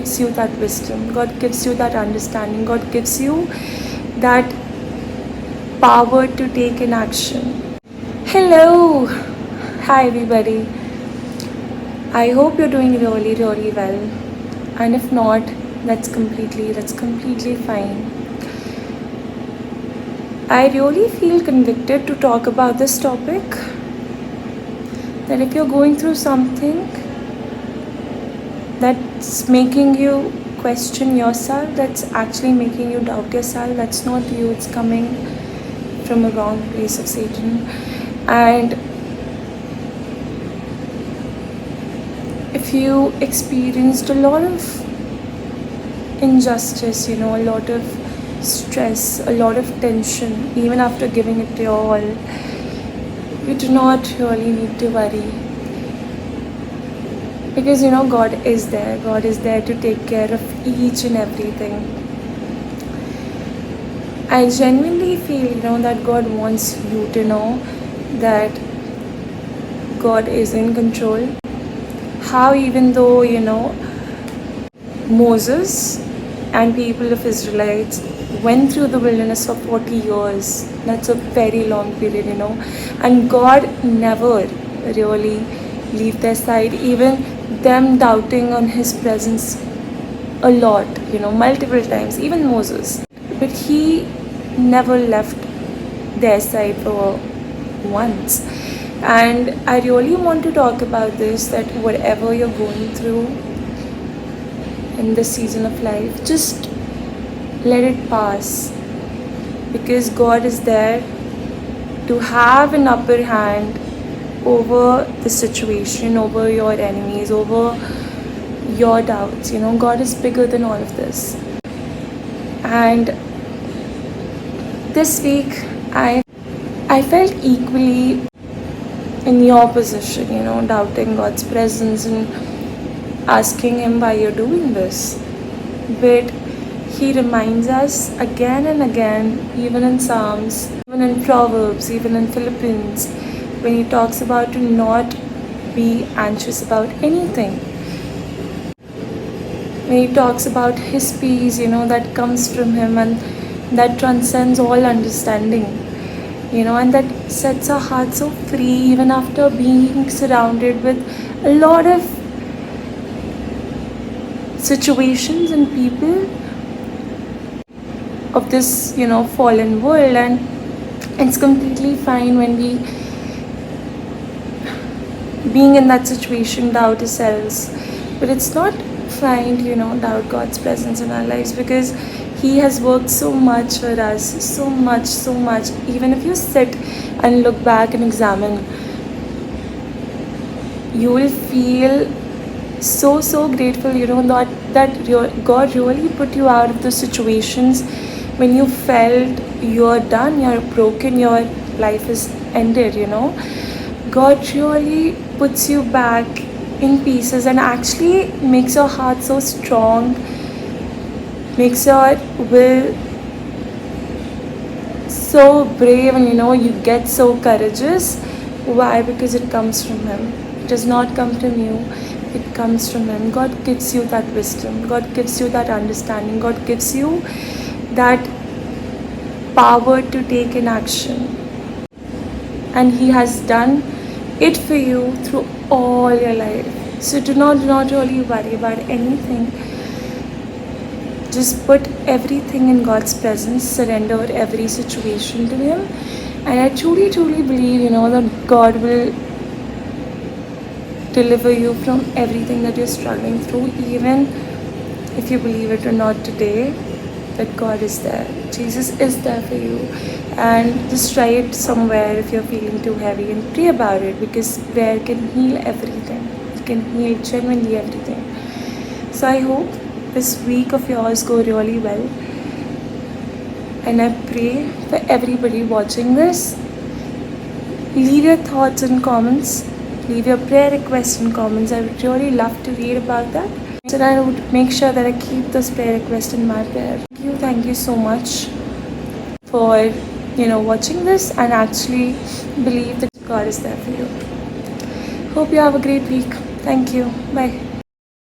gives you that wisdom, God gives you that understanding, God gives you that power to take an action. Hello, hi everybody. I hope you're doing really well, and if not, that's completely fine. I really feel convicted to talk about this topic, that if you're going through something that's making you question yourself, that's actually making you doubt yourself, that's not you, it's coming from a wrong place of Satan. And if you experienced a lot of injustice, a lot of stress, a lot of tension, even after giving it your all, you do not really need to worry. Because God is there. God is there to take care of each and everything. I genuinely feel, that God wants you to know that God is in control. How even though, Moses and people of Israelites went through the wilderness for 40 years. That's a very long period, and God never really leave their side, even them doubting on his presence a lot, multiple times, even Moses. But he never left their side for once. And I really want to talk about this, that whatever you're going through in this season of life, just let it pass, because God is there to have an upper hand over the situation, over your enemies, over your doubts. God is bigger than all of this. And this week I felt equally in your position, doubting God's presence and asking him why you're doing this. But he reminds us again and again, even in Psalms, even in Proverbs, even in Philippians, when he talks about to not be anxious about anything. When he talks about his peace, that comes from him and that transcends all understanding, and that sets our hearts so free, even after being surrounded with a lot of situations and people of this, fallen world. And it's completely fine when we, being in that situation, doubt ourselves. But it's not fine to, doubt God's presence in our lives, because he has worked so much for us, so much. Even if you sit and look back and examine, you will feel so grateful, that God really put you out of the situations when you felt you're done, you're broken, your life is ended. God really puts you back in pieces and actually makes your heart so strong, makes your will so brave, and you get so courageous. Why? Because it comes from him. It does not come from you, it comes from him. God gives you that wisdom, God gives you that understanding, God gives you that power to take an action, and he has done it for you through all your life. So do not really worry about anything. Just put everything in God's presence, surrender every situation to him, and I truly believe, that God will deliver you from everything that you're struggling through, even if you believe it or not today, that God is there. Jesus is there for you. And just try it somewhere if you're feeling too heavy, and pray about it, because prayer can heal everything. It can heal genuinely everything. So I hope this week of yours go really well, and I pray for everybody watching this. Leave your thoughts in comments, leave your prayer requests in comments. I would really love to read about that, so I would make sure that I keep those prayer requests in my prayer. Thank you so much for watching this, and actually believe that God is there for you. Hope you have a great week. Thank you. Bye.